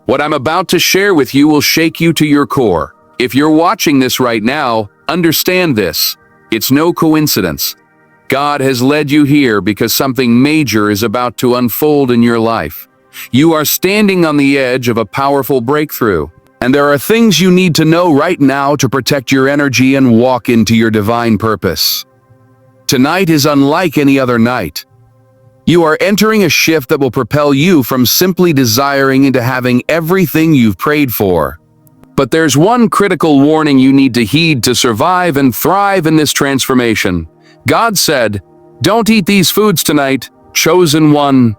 What I'm about to share with you will shake you to your core. If you're watching this right now, understand this. It's no coincidence. God has led you here because something major is about to unfold in your life. You are standing on the edge of a powerful breakthrough, and there are things you need to know right now to protect your energy and walk into your divine purpose. Tonight is unlike any other night. You are entering a shift that will propel you from simply desiring into having everything you've prayed for. But there's one critical warning you need to heed to survive and thrive in this transformation. God said, "Don't eat these foods tonight, chosen one."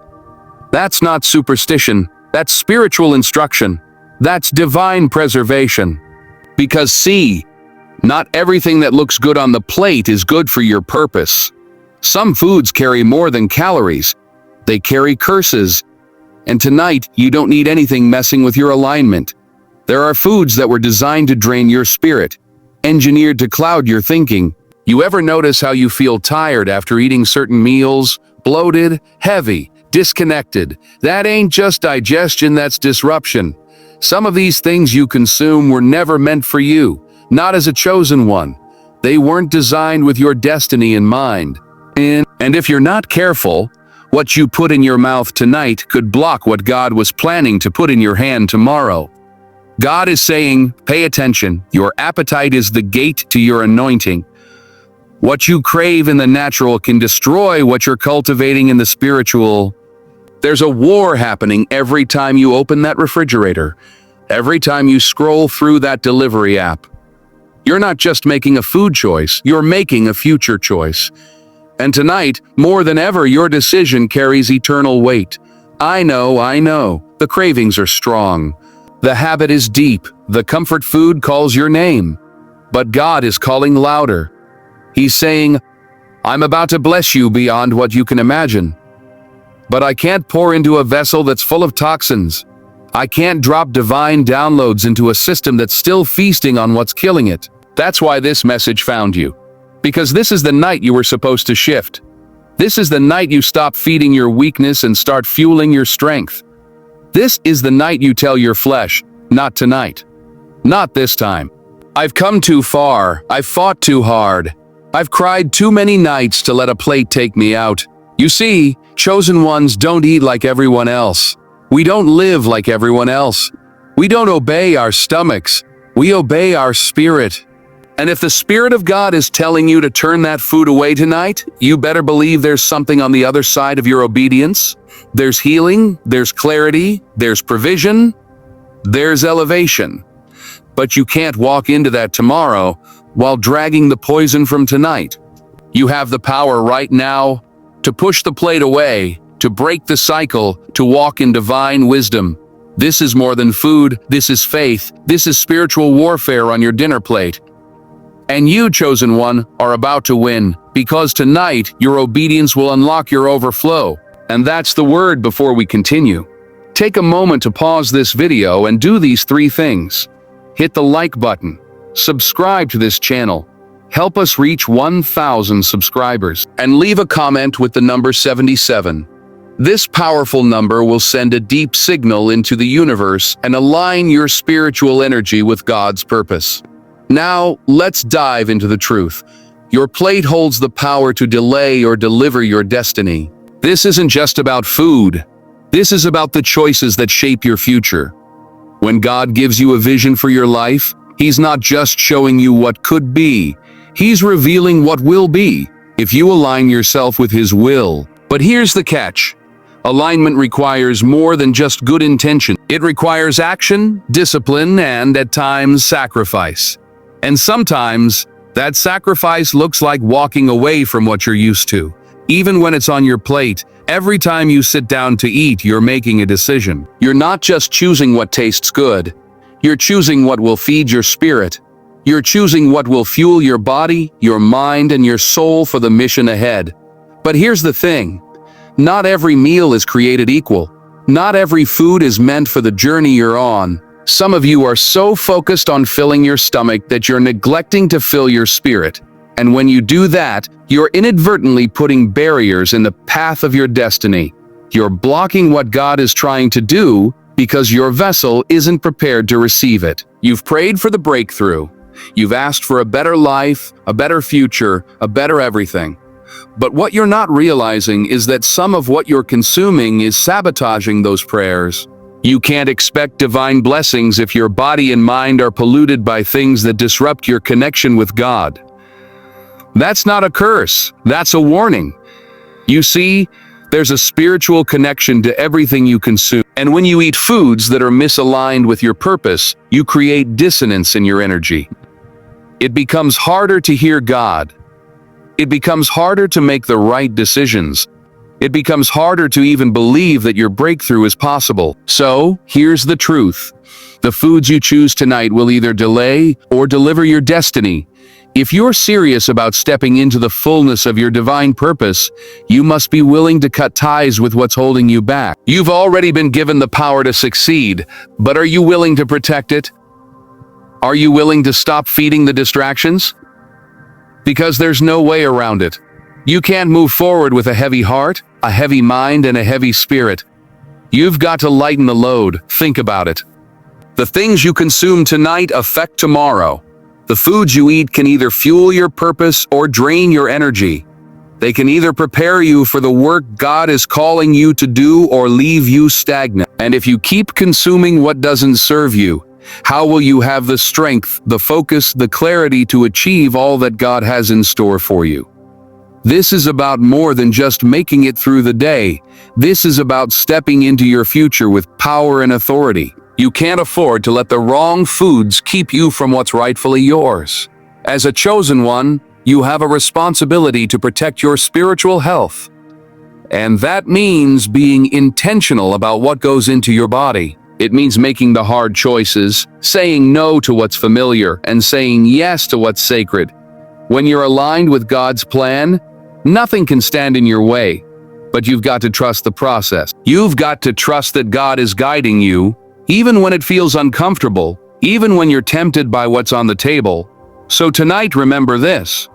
That's not superstition. That's spiritual instruction. That's divine preservation. Because see, not everything that looks good on the plate is good for your purpose. Some foods carry more than calories. They carry curses. And tonight, you don't need anything messing with your alignment. There are foods that were designed to drain your spirit, engineered to cloud your thinking. You ever notice how you feel tired after eating certain meals? Bloated, heavy, disconnected. That ain't just digestion, that's disruption. Some of these things you consume were never meant for you, not as a chosen one. They weren't designed with your destiny in mind. And if you're not careful, what you put in your mouth tonight could block what God was planning to put in your hand tomorrow. God is saying, pay attention. Your appetite is the gate to your anointing. What you crave in the natural can destroy what you're cultivating in the spiritual. There's a war happening every time you open that refrigerator, every time you scroll through that delivery app. You're not just making a food choice, you're making a future choice. And tonight, more than ever, your decision carries eternal weight. I know, the cravings are strong. The habit is deep, the comfort food calls your name. But God is calling louder. He's saying, I'm about to bless you beyond what you can imagine. But I can't pour into a vessel that's full of toxins. I can't drop divine downloads into a system that's still feasting on what's killing it. That's why this message found you. Because this is the night you were supposed to shift. This is the night you stop feeding your weakness and start fueling your strength. This is the night you tell your flesh, not tonight. Not this time. I've come too far. I've fought too hard. I've cried too many nights to let a plate take me out. You see, chosen ones don't eat like everyone else. We don't live like everyone else. We don't obey our stomachs. We obey our spirit. And if the Spirit of God is telling you to turn that food away tonight, you better believe there's something on the other side of your obedience. There's healing, there's clarity, there's provision, there's elevation. But you can't walk into that tomorrow while dragging the poison from tonight. You have the power right now to push the plate away, to break the cycle, to walk in divine wisdom. This is more than food, this is faith, this is spiritual warfare on your dinner plate. And you, chosen one, are about to win, because tonight your obedience will unlock your overflow. And that's the word before we continue. Take a moment to pause this video and do these 3 things. Hit the like button. Subscribe to this channel. Help us reach 1,000 subscribers. And leave a comment with the number 77. This powerful number will send a deep signal into the universe and align your spiritual energy with God's purpose. Now, let's dive into the truth. Your plate holds the power to delay or deliver your destiny. This isn't just about food. This is about the choices that shape your future. When God gives you a vision for your life, He's not just showing you what could be. He's revealing what will be, if you align yourself with His will. But here's the catch. Alignment requires more than just good intention. It requires action, discipline, and, at times, sacrifice. And sometimes, that sacrifice looks like walking away from what you're used to. Even when it's on your plate, every time you sit down to eat, you're making a decision. You're not just choosing what tastes good. You're choosing what will feed your spirit. You're choosing what will fuel your body, your mind, and your soul for the mission ahead. But here's the thing. Not every meal is created equal. Not every food is meant for the journey you're on. Some of you are so focused on filling your stomach that you're neglecting to fill your spirit. And when you do that, you're inadvertently putting barriers in the path of your destiny. You're blocking what God is trying to do because your vessel isn't prepared to receive it. You've prayed for the breakthrough. You've asked for a better life, a better future, a better everything. But what you're not realizing is that some of what you're consuming is sabotaging those prayers. You can't expect divine blessings if your body and mind are polluted by things that disrupt your connection with God. That's not a curse, that's a warning. You see, there's a spiritual connection to everything you consume. And when you eat foods that are misaligned with your purpose, you create dissonance in your energy. It becomes harder to hear God. It becomes harder to make the right decisions. It becomes harder to even believe that your breakthrough is possible. So, here's the truth. The foods you choose tonight will either delay or deliver your destiny. If you're serious about stepping into the fullness of your divine purpose, you must be willing to cut ties with what's holding you back. You've already been given the power to succeed, but are you willing to protect it? Are you willing to stop feeding the distractions? Because there's no way around it. You can't move forward with a heavy heart, a heavy mind, and a heavy spirit. You've got to lighten the load. Think about it. The things you consume tonight affect tomorrow. The foods you eat can either fuel your purpose or drain your energy. They can either prepare you for the work God is calling you to do or leave you stagnant. And if you keep consuming what doesn't serve you, how will you have the strength, the focus, the clarity to achieve all that God has in store for you? This is about more than just making it through the day. This is about stepping into your future with power and authority. You can't afford to let the wrong foods keep you from what's rightfully yours. As a chosen one, you have a responsibility to protect your spiritual health. And that means being intentional about what goes into your body. It means making the hard choices, saying no to what's familiar, and saying yes to what's sacred. When you're aligned with God's plan, nothing can stand in your way. But you've got to trust the process. You've got to trust that God is guiding you, even when it feels uncomfortable, even when you're tempted by what's on the table. So tonight, remember this.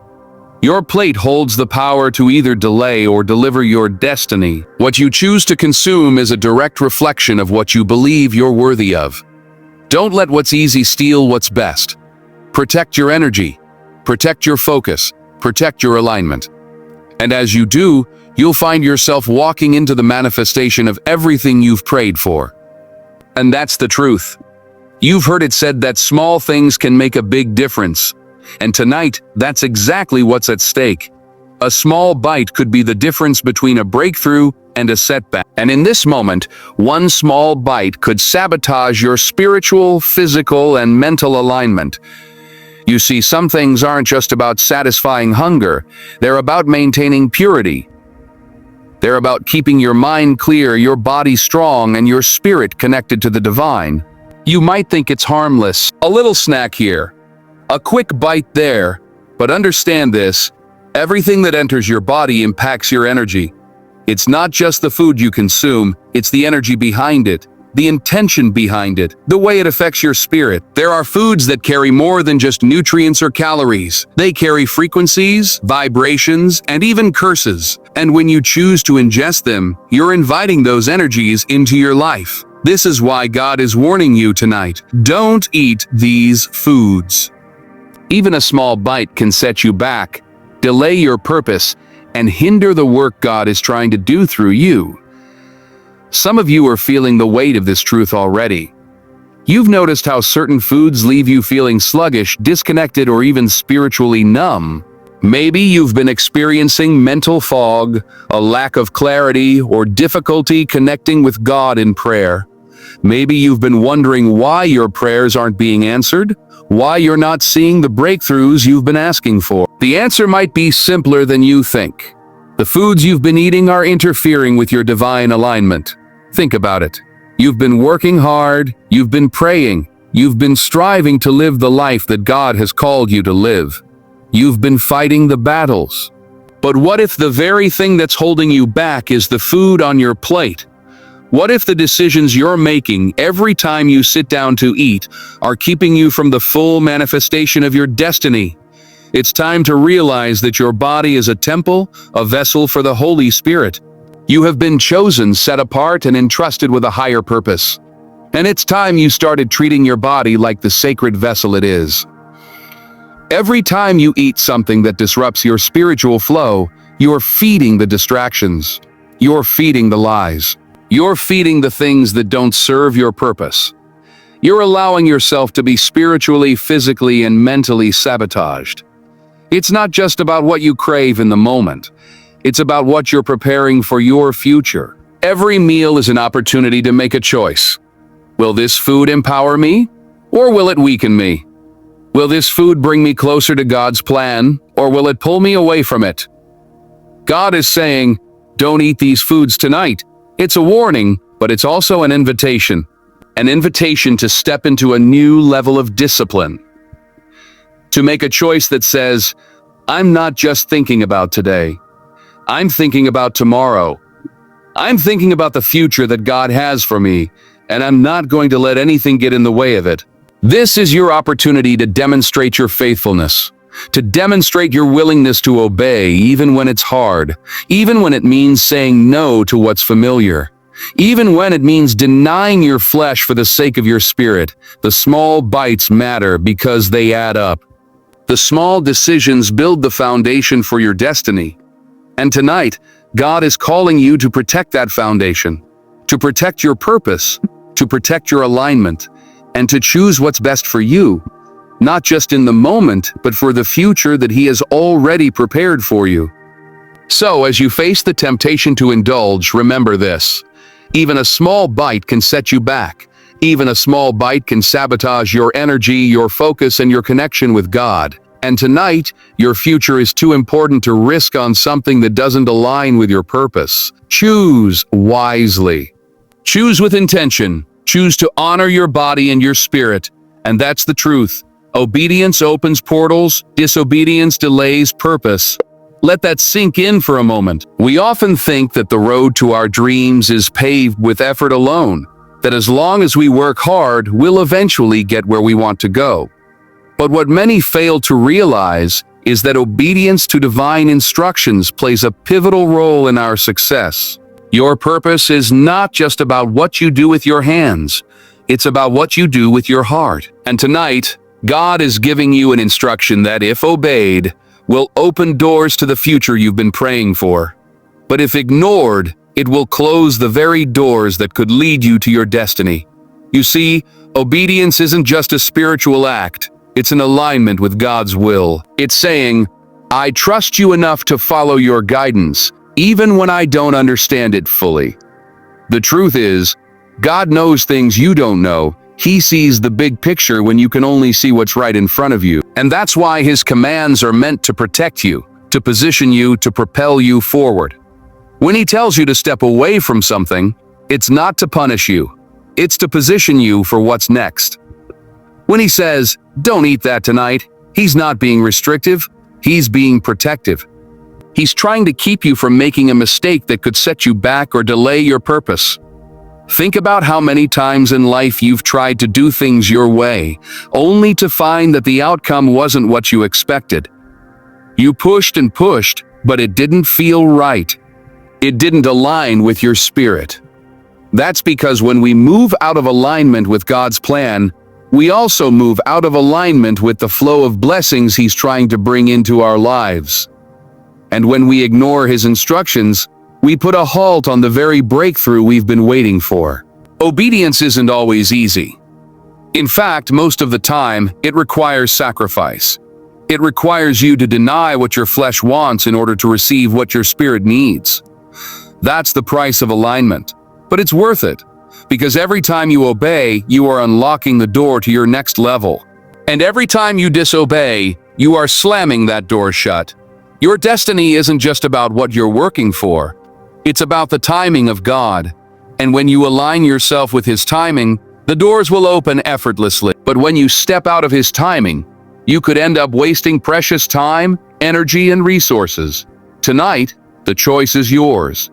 Your plate holds the power to either delay or deliver your destiny. What you choose to consume is a direct reflection of what you believe you're worthy of. Don't let what's easy steal what's best. Protect your energy. Protect your focus. Protect your alignment. And as you do, you'll find yourself walking into the manifestation of everything you've prayed for. And that's the truth. You've heard it said that small things can make a big difference. And tonight, that's exactly what's at stake. A small bite could be the difference between a breakthrough and a setback. And in this moment, one small bite could sabotage your spiritual, physical, and mental alignment. You see, some things aren't just about satisfying hunger. They're about maintaining purity. They're about keeping your mind clear, your body strong, and your spirit connected to the divine. You might think it's harmless. A little snack here, a quick bite there, but understand this, everything that enters your body impacts your energy. It's not just the food you consume, it's the energy behind it, the intention behind it, the way it affects your spirit. There are foods that carry more than just nutrients or calories. They carry frequencies, vibrations, and even curses. And when you choose to ingest them, you're inviting those energies into your life. This is why God is warning you tonight. Don't eat these foods. Even a small bite can set you back, delay your purpose, and hinder the work God is trying to do through you. Some of you are feeling the weight of this truth already. You've noticed how certain foods leave you feeling sluggish, disconnected, or even spiritually numb. Maybe you've been experiencing mental fog, a lack of clarity, or difficulty connecting with God in prayer. Maybe you've been wondering why your prayers aren't being answered, why you're not seeing the breakthroughs you've been asking for. The answer might be simpler than you think. The foods you've been eating are interfering with your divine alignment. Think about it. You've been working hard, you've been praying, you've been striving to live the life that God has called you to live. You've been fighting the battles. But what if the very thing that's holding you back is the food on your plate? What if the decisions you're making every time you sit down to eat are keeping you from the full manifestation of your destiny? It's time to realize that your body is a temple, a vessel for the Holy Spirit. You have been chosen, set apart, and entrusted with a higher purpose. And it's time you started treating your body like the sacred vessel it is. Every time you eat something that disrupts your spiritual flow, you're feeding the distractions. You're feeding the lies. You're feeding the things that don't serve your purpose. You're allowing yourself to be spiritually, physically, and mentally sabotaged. It's not just about what you crave in the moment. It's about what you're preparing for your future. Every meal is an opportunity to make a choice. Will this food empower me, or will it weaken me? Will this food bring me closer to God's plan, or will it pull me away from it? God is saying, don't eat these foods tonight. It's a warning, but it's also an invitation. An invitation to step into a new level of discipline. To make a choice that says, I'm not just thinking about today. I'm thinking about tomorrow. I'm thinking about the future that God has for me, and I'm not going to let anything get in the way of it. This is your opportunity to demonstrate your faithfulness, to demonstrate your willingness to obey even when it's hard, even when it means saying no to what's familiar, even when it means denying your flesh for the sake of your spirit. The small bites matter because they add up. The small decisions build the foundation for your destiny. And tonight, God is calling you to protect that foundation, to protect your purpose, to protect your alignment, and to choose what's best for you, not just in the moment, but for the future that He has already prepared for you. So, as you face the temptation to indulge, remember this. Even a small bite can set you back. Even a small bite can sabotage your energy, your focus, and your connection with God. And tonight, your future is too important to risk on something that doesn't align with your purpose. Choose wisely. Choose with intention. Choose to honor your body and your spirit. And that's the truth. Obedience opens portals. Disobedience delays purpose. Let that sink in for a moment. We often think that the road to our dreams is paved with effort alone, that as long as we work hard, we'll eventually get where we want to go. But what many fail to realize is that obedience to divine instructions plays a pivotal role in our success. Your purpose is not just about what you do with your hands. It's about what you do with your heart. And tonight, God is giving you an instruction that, if obeyed, will open doors to the future you've been praying for. But if ignored, it will close the very doors that could lead you to your destiny. You see, obedience isn't just a spiritual act. It's an alignment with God's will. It's saying, I trust you enough to follow your guidance, even when I don't understand it fully. The truth is, God knows things you don't know. He sees the big picture when you can only see what's right in front of you. And that's why His commands are meant to protect you, to position you, to propel you forward. When He tells you to step away from something, it's not to punish you. It's to position you for what's next. When He says, don't eat that tonight, He's not being restrictive, He's being protective. He's trying to keep you from making a mistake that could set you back or delay your purpose. Think about how many times in life you've tried to do things your way, only to find that the outcome wasn't what you expected. You pushed and pushed, but it didn't feel right. It didn't align with your spirit. That's because when we move out of alignment with God's plan, we also move out of alignment with the flow of blessings He's trying to bring into our lives. And when we ignore His instructions, we put a halt on the very breakthrough we've been waiting for. Obedience isn't always easy. In fact, most of the time, it requires sacrifice. It requires you to deny what your flesh wants in order to receive what your spirit needs. That's the price of alignment. But it's worth it, because every time you obey, you are unlocking the door to your next level. And every time you disobey, you are slamming that door shut. Your destiny isn't just about what you're working for. It's about the timing of God. And when you align yourself with His timing, the doors will open effortlessly. But when you step out of His timing, you could end up wasting precious time, energy, and resources. Tonight, the choice is yours.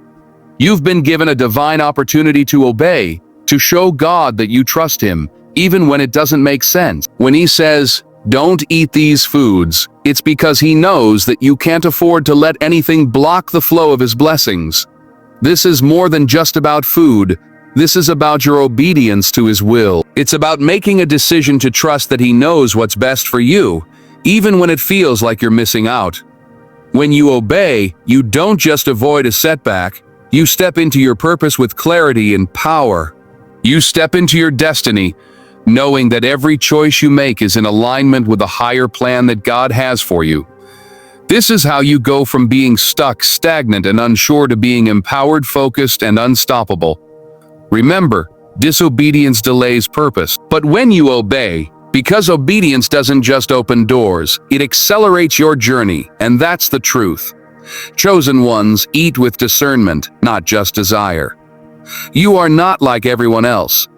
You've been given a divine opportunity to obey, to show God that you trust Him, even when it doesn't make sense. When He says, don't eat these foods, it's because He knows that you can't afford to let anything block the flow of His blessings. This is more than just about food. This is about your obedience to His will. It's about making a decision to trust that He knows what's best for you, even when it feels like you're missing out. When you obey, you don't just avoid a setback, you step into your purpose with clarity and power. You step into your destiny, knowing that every choice you make is in alignment with the higher plan that God has for you. This is how you go from being stuck, stagnant, and unsure to being empowered, focused, and unstoppable. Remember, disobedience delays purpose, but when you obey, because obedience doesn't just open doors, it accelerates your journey, and that's the truth. Chosen ones eat with discernment, not just desire. You are not like everyone else.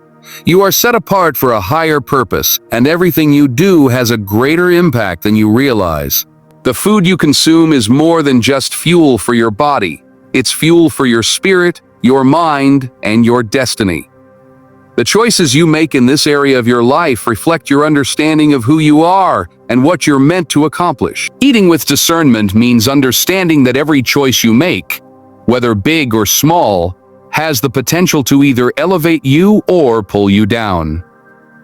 You are set apart for a higher purpose, and everything you do has a greater impact than you realize. The food you consume is more than just fuel for your body. It's fuel for your spirit, your mind, and your destiny. The choices you make in this area of your life reflect your understanding of who you are and what you're meant to accomplish. Eating with discernment means understanding that every choice you make, whether big or small, has the potential to either elevate you or pull you down.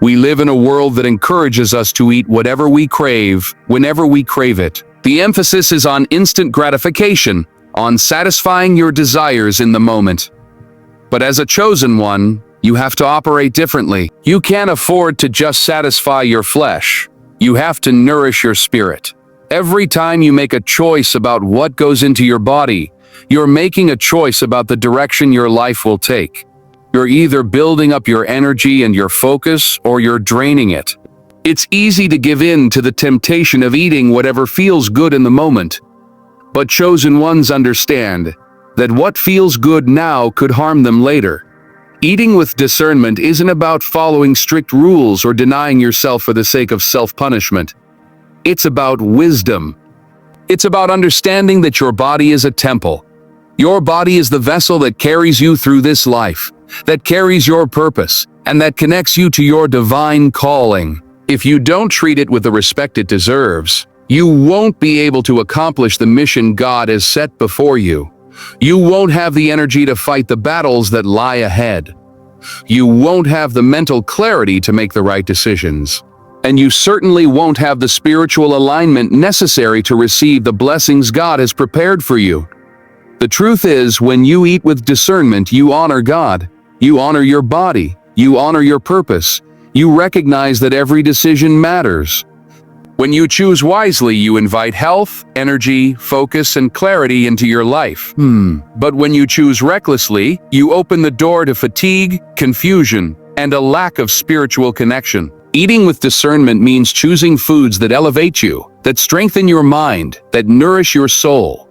We live in a world that encourages us to eat whatever we crave, whenever we crave it. The emphasis is on instant gratification, on satisfying your desires in the moment. But as a chosen one, you have to operate differently. You can't afford to just satisfy your flesh. You have to nourish your spirit. Every time you make a choice about what goes into your body, you're making a choice about the direction your life will take. You're either building up your energy and your focus, or you're draining it. It's easy to give in to the temptation of eating whatever feels good in the moment. But chosen ones understand that what feels good now could harm them later. Eating with discernment isn't about following strict rules or denying yourself for the sake of self-punishment. It's about wisdom. It's about understanding that your body is a temple. Your body is the vessel that carries you through this life, that carries your purpose, and that connects you to your divine calling. If you don't treat it with the respect it deserves, you won't be able to accomplish the mission God has set before you. You won't have the energy to fight the battles that lie ahead. You won't have the mental clarity to make the right decisions. And you certainly won't have the spiritual alignment necessary to receive the blessings God has prepared for you. The truth is, when you eat with discernment, you honor God. You honor your body. You honor your purpose. You recognize that every decision matters. When you choose wisely, you invite health, energy, focus, and clarity into your life. But when you choose recklessly, you open the door to fatigue, confusion, and a lack of spiritual connection. Eating with discernment means choosing foods that elevate you, that strengthen your mind, that nourish your soul.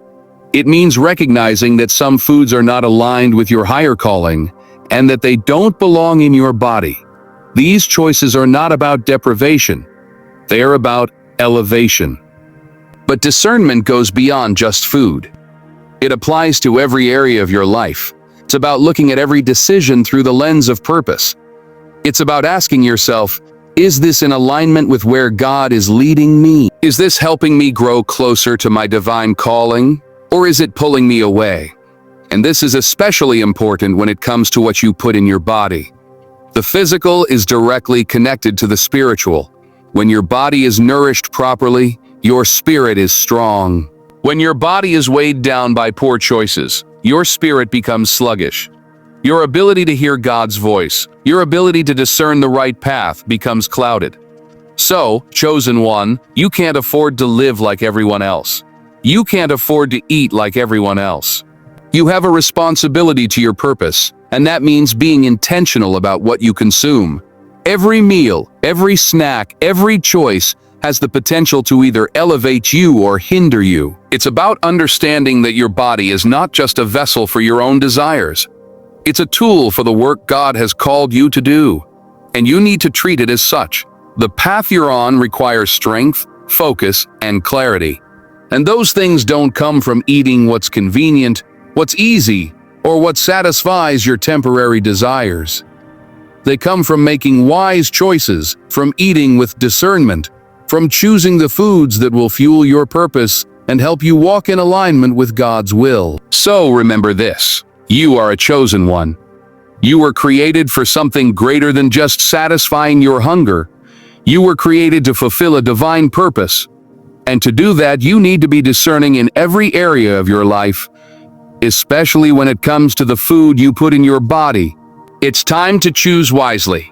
It means recognizing that some foods are not aligned with your higher calling, and that they don't belong in your body. These choices are not about deprivation. They are about elevation. But discernment goes beyond just food. It applies to every area of your life. It's about looking at every decision through the lens of purpose. It's about asking yourself, is this in alignment with where God is leading me? Is this helping me grow closer to my divine calling? Or is it pulling me away? And this is especially important when it comes to what you put in your body. The physical is directly connected to the spiritual. When your body is nourished properly, your spirit is strong. When your body is weighed down by poor choices, your spirit becomes sluggish. Your ability to hear God's voice, your ability to discern the right path becomes clouded. So, chosen one, you can't afford to live like everyone else. You can't afford to eat like everyone else. You have a responsibility to your purpose, and that means being intentional about what you consume. Every meal, every snack, every choice has the potential to either elevate you or hinder you. It's about understanding that your body is not just a vessel for your own desires. It's a tool for the work God has called you to do, and you need to treat it as such. The path you're on requires strength, focus, and clarity. And those things don't come from eating what's convenient, what's easy, or what satisfies your temporary desires. They come from making wise choices, from eating with discernment, from choosing the foods that will fuel your purpose and help you walk in alignment with God's will. So remember this: you are a chosen one. You were created for something greater than just satisfying your hunger. You were created to fulfill a divine purpose. And to do that, you need to be discerning in every area of your life, especially when it comes to the food you put in your body. It's time to choose wisely.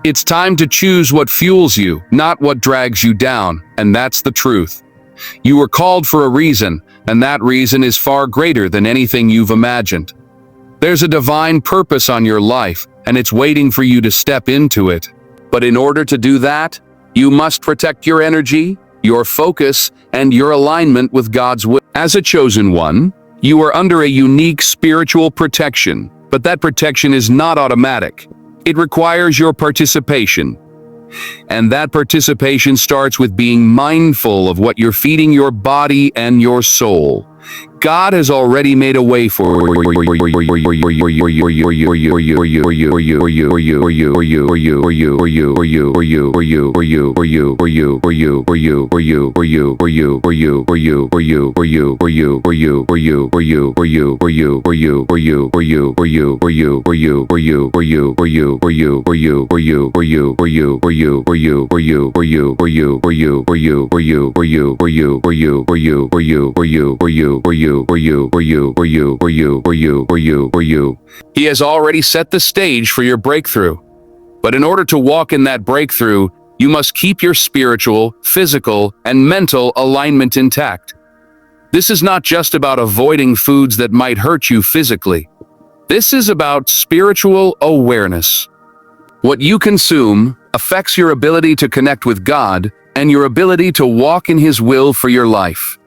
It's time to choose what fuels you, not what drags you down, and that's the truth. You were called for a reason, and that reason is far greater than anything you've imagined. There's a divine purpose on your life, and it's waiting for you to step into it. But in order to do that, you must protect your energy, your focus, and your alignment with God's will. As a chosen one, you are under a unique spiritual protection, but that protection is not automatic. It requires your participation. And that participation starts with being mindful of what you're feeding your body and your soul. God has already made a way for He has already set the stage for your breakthrough. But in order to walk in that breakthrough, you must keep your spiritual, physical, and mental alignment intact. This is not just about avoiding foods that might hurt you physically. This is about spiritual awareness. What you consume affects your ability to connect with God and your ability to walk in His will for your life.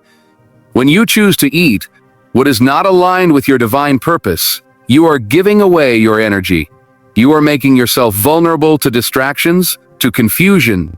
When you choose to eat what is not aligned with your divine purpose, you are giving away your energy. You are making yourself vulnerable to distractions, to confusion,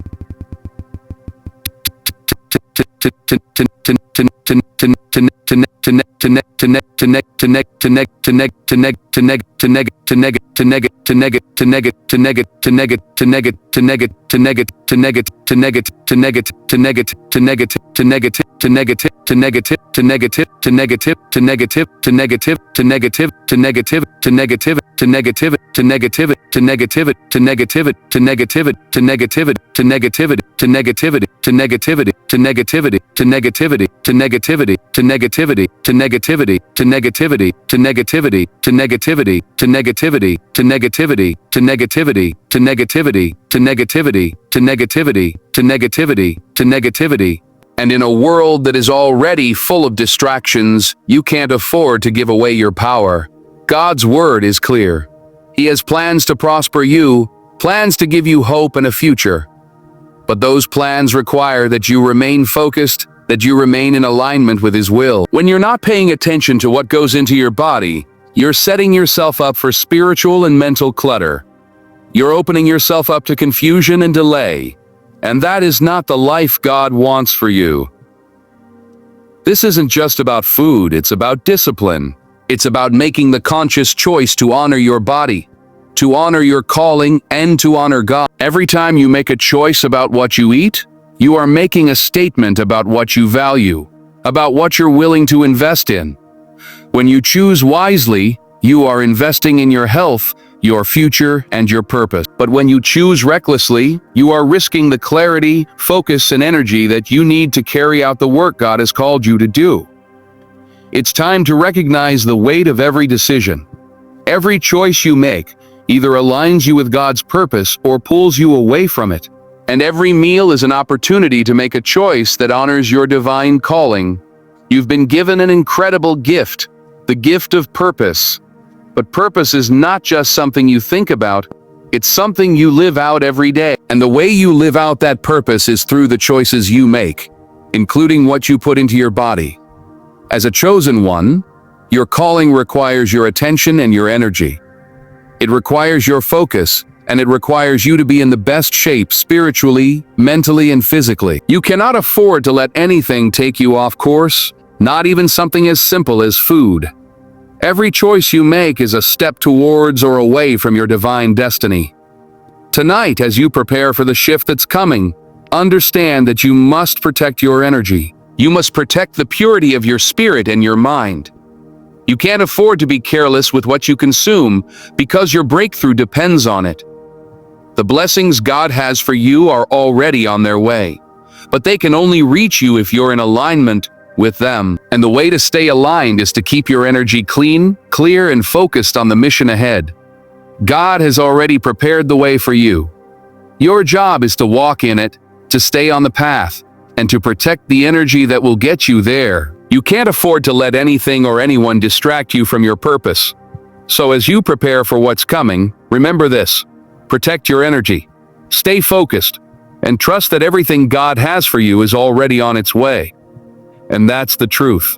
And in a world that is already full of distractions, you can't afford to give away your power. God's word is clear. He has plans to prosper you, plans to give you hope and a future. But those plans require that you remain focused, that you remain in alignment with His will. When you're not paying attention to what goes into your body, you're setting yourself up for spiritual and mental clutter. You're opening yourself up to confusion and delay. And that is not the life God wants for you. This isn't just about food, it's about discipline. It's about making the conscious choice to honor your body, to honor your calling, and to honor God. Every time you make a choice about what you eat, you are making a statement about what you value, about what you're willing to invest in. When you choose wisely, you are investing in your health, your future, and your purpose. But when you choose recklessly, you are risking the clarity, focus, and energy that you need to carry out the work God has called you to do. It's time to recognize the weight of every decision. Every choice you make either aligns you with God's purpose or pulls you away from it. And every meal is an opportunity to make a choice that honors your divine calling. You've been given an incredible gift, the gift of purpose. But purpose is not just something you think about, it's something you live out every day. And the way you live out that purpose is through the choices you make, including what you put into your body. As a chosen one, your calling requires your attention and your energy. It requires your focus, and it requires you to be in the best shape spiritually, mentally, and physically. You cannot afford to let anything take you off course, not even something as simple as food. Every choice you make is a step towards or away from your divine destiny. Tonight, as you prepare for the shift that's coming, understand that you must protect your energy. You must protect the purity of your spirit and your mind. You can't afford to be careless with what you consume because your breakthrough depends on it. The blessings God has for you are already on their way, but they can only reach you if you're in alignment with them. And the way to stay aligned is to keep your energy clean, clear, and focused on the mission ahead. God has already prepared the way for you. Your job is to walk in it, to stay on the path, and to protect the energy that will get you there. You can't afford to let anything or anyone distract you from your purpose. So as you prepare for what's coming, remember this: protect your energy, stay focused, and trust that everything God has for you is already on its way. And that's the truth.